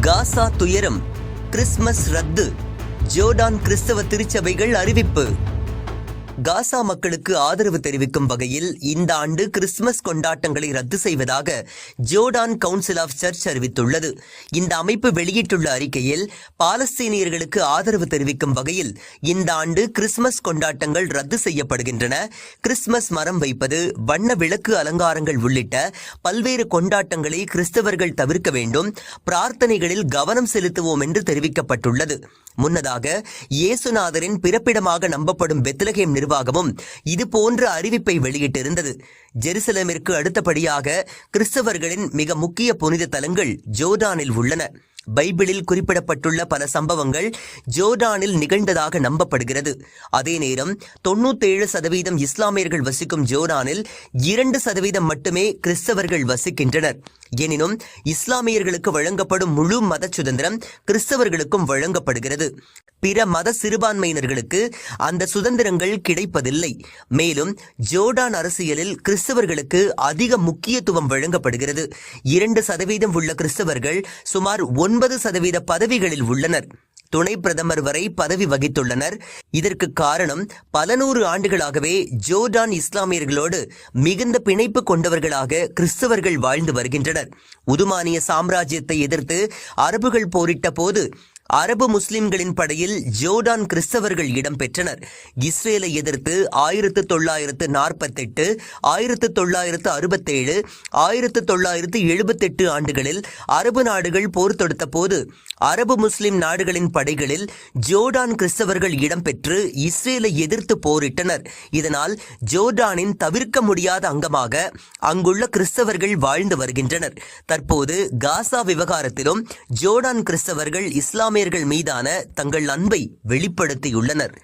காசா துயரம், கிறிஸ்துமஸ் ரத்து, ஜோர்டான் கிறிஸ்தவ திருச்சபைகள் அறிவிப்பு. காசா மக்களுக்கு ஆதரவு தெரிவிக்கும் வகையில் இந்த ஆண்டு கிறிஸ்துமஸ் கொண்டாட்டங்களை ரத்து செய்வதாக ஜோர்டான் கவுன்சில் ஆஃப் சர்ச் அறிவித்துள்ளது. இந்த அமைப்பு வெளியிட்டுள்ள அறிக்கையில், பாலஸ்தீனியர்களுக்கு ஆதரவு தெரிவிக்கும் வகையில் இந்த ஆண்டு கிறிஸ்துமஸ் கொண்டாட்டங்கள் ரத்து செய்யப்படுகின்றன. கிறிஸ்துமஸ் மரம் வைப்பது, வண்ண விளக்கு அலங்காரங்கள் உள்ளிட்ட பல்வேறு கொண்டாட்டங்களை கிறிஸ்தவர்கள் தவிர்க்க வேண்டும். பிரார்த்தனைகளில் கவனம் செலுத்துவோம் என்று தெரிவிக்கப்பட்டுள்ளது. முன்னதாக இயேசுநாதரின் பிறப்பிடமாக நம்பப்படும் பெத்லகேம் நிர்வாகமும் இதுபோன்ற அறிவிப்பை வெளியிட்டிருந்தது. ஜெருசலேமிற்கு அடுத்தபடியாக கிறிஸ்தவர்களின் மிக முக்கிய புனித தலங்கள் ஜோர்டானில் உள்ளன. பைபிளில் குறிப்பிடப்பட்டுள்ள பல சம்பவங்கள் ஜோர்டானில் நிகழ்ந்ததாக நம்பப்படுகிறது. அதே நேரம் 97% இஸ்லாமியர்கள் வசிக்கும் ஜோர்டானில் 2% மட்டுமே கிறிஸ்தவர்கள் வசிக்கின்றனர். எனினும் இஸ்லாமியர்களுக்கு வழங்கப்படும் முழு மத சுதந்திரம் கிறிஸ்தவர்களுக்கும் வழங்கப்படுகிறது. பிற மத சிறுபான்மையினர்களுக்கு அந்த சுதந்திரங்கள் கிடைப்பதில்லை. மேலும் ஜோர்டான் அரசியலில் கிறிஸ்தவர்களுக்கு அதிக முக்கியத்துவம் வழங்கப்படுகிறது. 2% உள்ள கிறிஸ்தவர்கள் சுமார் 9% பதவிகளில் உள்ளனர். துணை பிரதமர் வரை பதவி வகித்துள்ளனர். இதற்கு காரணம், பல நூறு ஆண்டுகளாகவே ஜோர்டான் இஸ்லாமியர்களோடு மிகுந்த பிணைப்பு கொண்டவர்களாக கிறிஸ்தவர்கள் வாழ்ந்து வருகின்றனர். உதுமானிய சாம்ராஜ்யத்தை எதிர்த்து அரபுகள் போரிட்ட போது அரபு முஸ்லிம்களின் படையில் ஜோர்டான் கிறிஸ்தவர்கள் இடம்பெற்றனர். இஸ்ரேலை எதிர்த்து 1948, 1967, 1978 ஆண்டுகளில் அரபு நாடுகள் போர் தொடுத்த போது அரபு முஸ்லிம் நாடுகளின் படைகளில் ஜோர்டான் கிறிஸ்தவர்கள் இடம்பெற்று இஸ்ரேலை எதிர்த்து போரிட்டனர். இதனால் ஜோர்டானின் தவிர்க்க முடியாத அங்கமாக அங்குள்ள கிறிஸ்தவர்கள் வாழ்ந்து வருகின்றனர். தற்போது காசா விவகாரத்திலும் ஜோர்டான் கிறிஸ்தவர்கள் இஸ்லாமியர்கள் மீதான தங்கள் அன்பை வெளிப்படுத்தியுள்ளனர்.